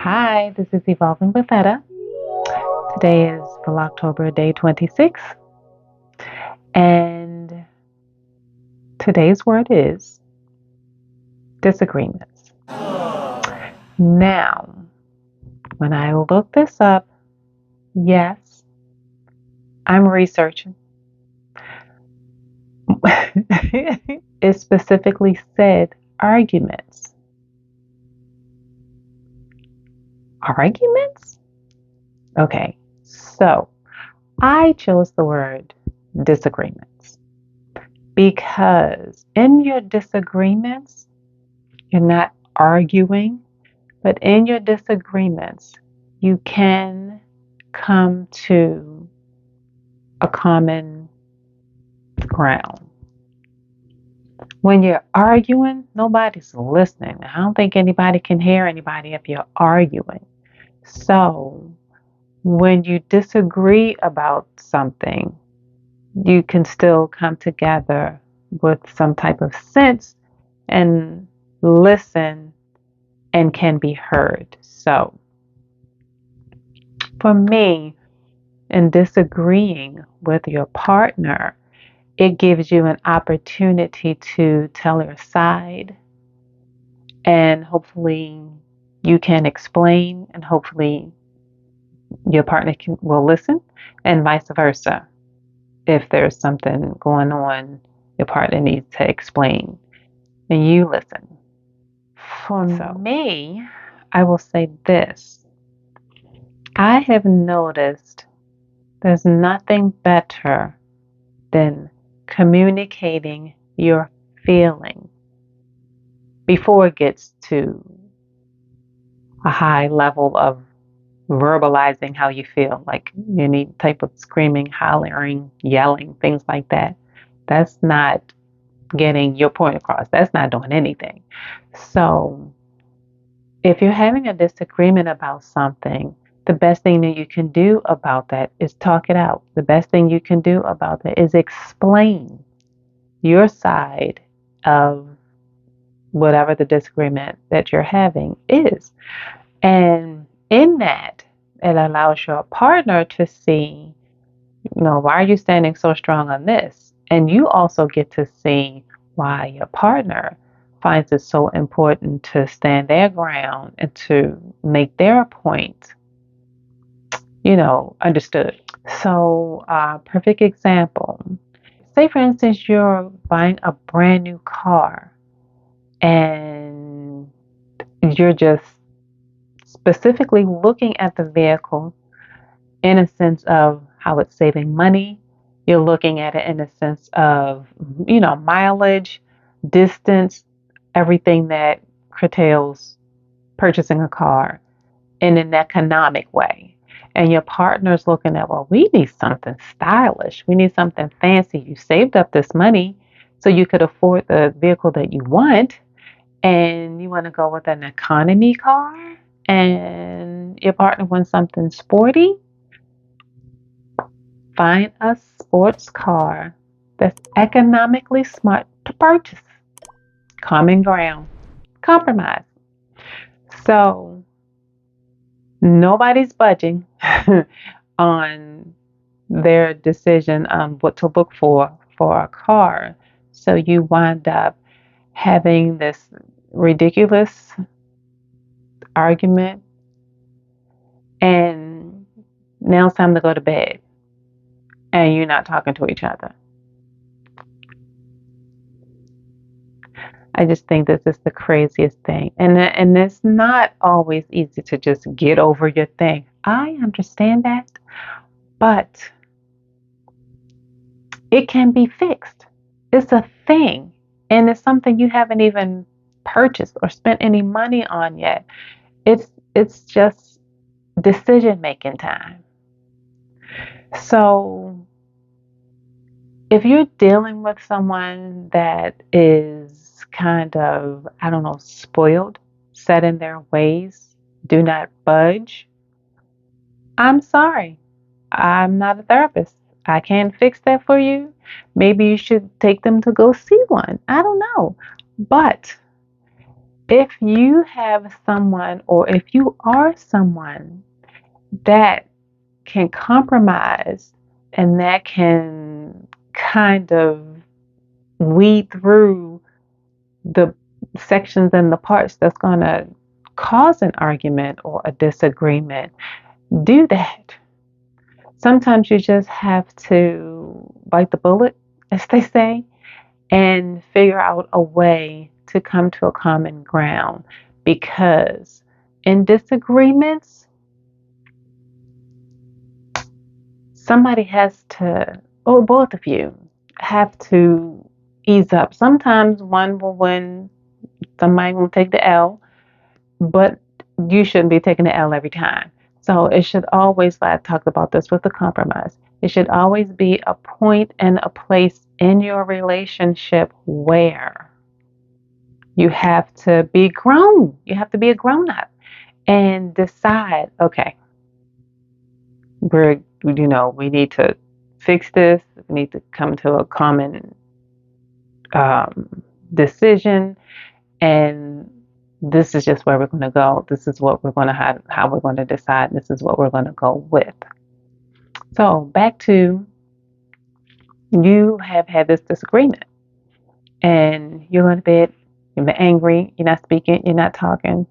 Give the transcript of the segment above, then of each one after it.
Hi, this is Evolving with Etta. Today is Vlogtober day 26, and today's word is disagreements. Now, when I look this up, yes, I'm researching. It specifically said arguments. Arguments? Okay, so I chose the word disagreements because in your disagreements, you're not arguing, but in your disagreements, you can come to a common ground. When you're arguing, nobody's listening. I don't think anybody can hear anybody if you're arguing. So, when you disagree about something, you can still come together with some type of sense and listen and can be heard. So, for me, in disagreeing with your partner, it gives you an opportunity to tell your side, and hopefully you can explain, and hopefully your partner will listen, and vice versa. If there's something going on, your partner needs to explain and you listen. For me, I will say this. I have noticed there's nothing better than communicating your feeling before it gets to a high level of verbalizing how you feel, like any type of screaming, hollering, yelling, things like that. That's not getting your point across. That's not doing anything. So, if you're having a disagreement about something, the best thing that you can do about that is talk it out. The best thing you can do about that is explain your side of whatever the disagreement that you're having is. And in that, it allows your partner to see, why are you standing so strong on this? And you also get to see why your partner finds it so important to stand their ground and to make their point, understood. So, perfect example. Say, for instance, you're buying a brand new car and you're just specifically looking at the vehicle in a sense of how it's saving money. You're looking at it in a sense of, mileage, distance, everything that curtails purchasing a car in an economic way. And your partner's looking at, well, we need something stylish. We need something fancy. You saved up this money so you could afford the vehicle that you want, and you want to go with an economy car, and your partner wants something sporty. Find a sports car that's economically smart to purchase. Common ground. Compromise. So nobody's budging on their decision on what to look for a car. So you wind up having this ridiculous argument, and now it's time to go to bed, and you're not talking to each other. I just think this is the craziest thing. And it's not always easy to just get over your thing. I understand that, but it can be fixed. It's a thing, and it's something you haven't even purchased or spent any money on yet. It's just decision making time. So if you're dealing with someone that is kind of, I don't know, spoiled, set in their ways, do not budge, I'm sorry. I'm not a therapist. I can't fix that for you. Maybe you should take them to go see one. I don't know. But if you have someone, or if you are someone that can compromise and that can kind of weed through the sections and the parts that's going to cause an argument or a disagreement, do that. Sometimes you just have to bite the bullet, as they say, and figure out a way to come to a common ground, because in disagreements, somebody has to, or both of you have to ease up. Sometimes one will win, somebody will take the L, but you shouldn't be taking the L every time. So it should always, I talked about this with the compromise, it should always be a point and a place in your relationship where you have to be grown. You have to be a grown up and decide, okay, we need to fix this. We need to come to a common decision, and this is just where we're going to go. This is what we're going to have, how we're going to decide. This is what we're going to go with. So back to, you have had this disagreement, and you're going to bed. You've been angry. You're not speaking. You're not talking.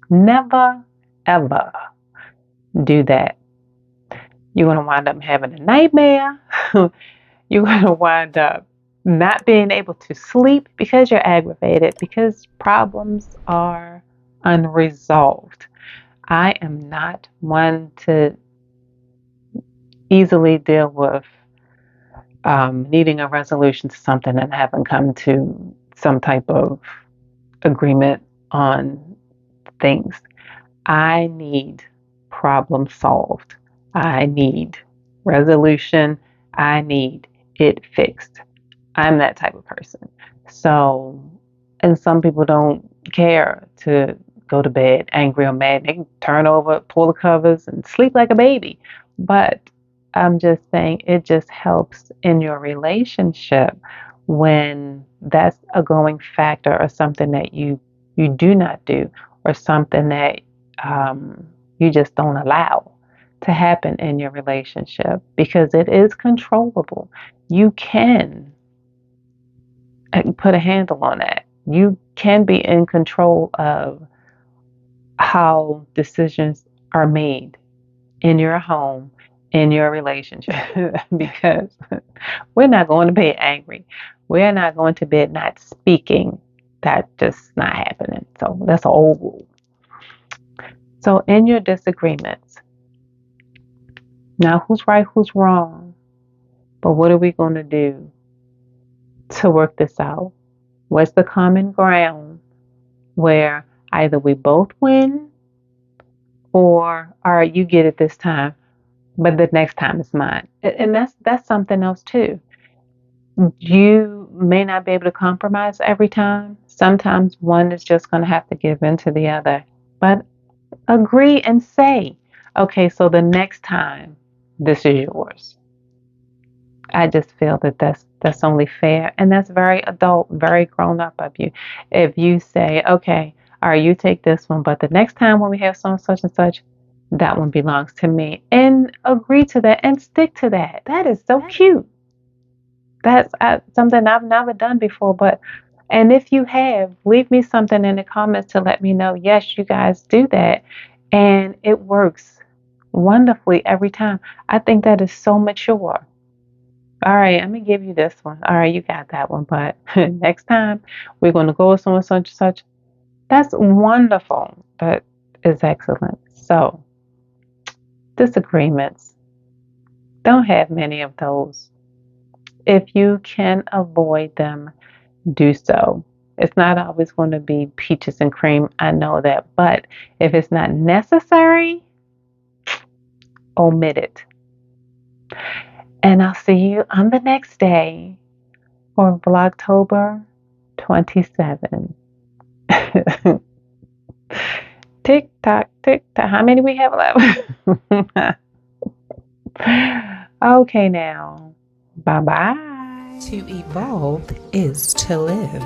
Never, ever do that. You're going to wind up having a nightmare. You're going to wind up not being able to sleep because you're aggravated, because problems are unresolved. I am not one to easily deal with needing a resolution to something and haven't come to some type of agreement on things. I need problem solved. I need resolution. I need it fixed. I'm that type of person. So, and some people don't care to go to bed angry or mad. They can turn over, pull the covers, and sleep like a baby. But I'm just saying, it just helps in your relationship when that's a going factor, or something that you do not do, or something that you just don't allow to happen in your relationship, because it is controllable. You can put a handle on that. You can be in control of how decisions are made in your home, in your relationship, because we're not going to bed angry. We're not going to bed not speaking. That's just not happening. So that's an old rule. So in your disagreements, now who's right, who's wrong, but what are we going to do to work this out? What's the common ground where either we both win, or all right, you get it this time, but the next time is mine. And that's something else too. You may not be able to compromise every time. Sometimes one is just going to have to give in to the other. But agree and say, okay, so the next time, this is yours. I just feel that that's only fair, and that's very adult, very grown up of you. If you say, okay, all right, you take this one, but the next time when we have so such and such, that one belongs to me, and agree to that and stick to that. That is so cute. That's something I've never done before, and if you have, leave me something in the comments to let me know, yes, you guys do that, and it works wonderfully every time. I think that is so mature. All right, I'm gonna give you this one. All right, you got that one, but next time we're gonna go with someone such and such. That's wonderful. That is excellent. So, disagreements, don't have many of those. If you can avoid them, do so. It's not always going to be peaches and cream, I know that, but if it's not necessary, omit it. And I'll see you on the next day for Vlogtober 27. Tick tock, tick tock. How many we have left? Okay, now. Bye bye. To evolve is to live.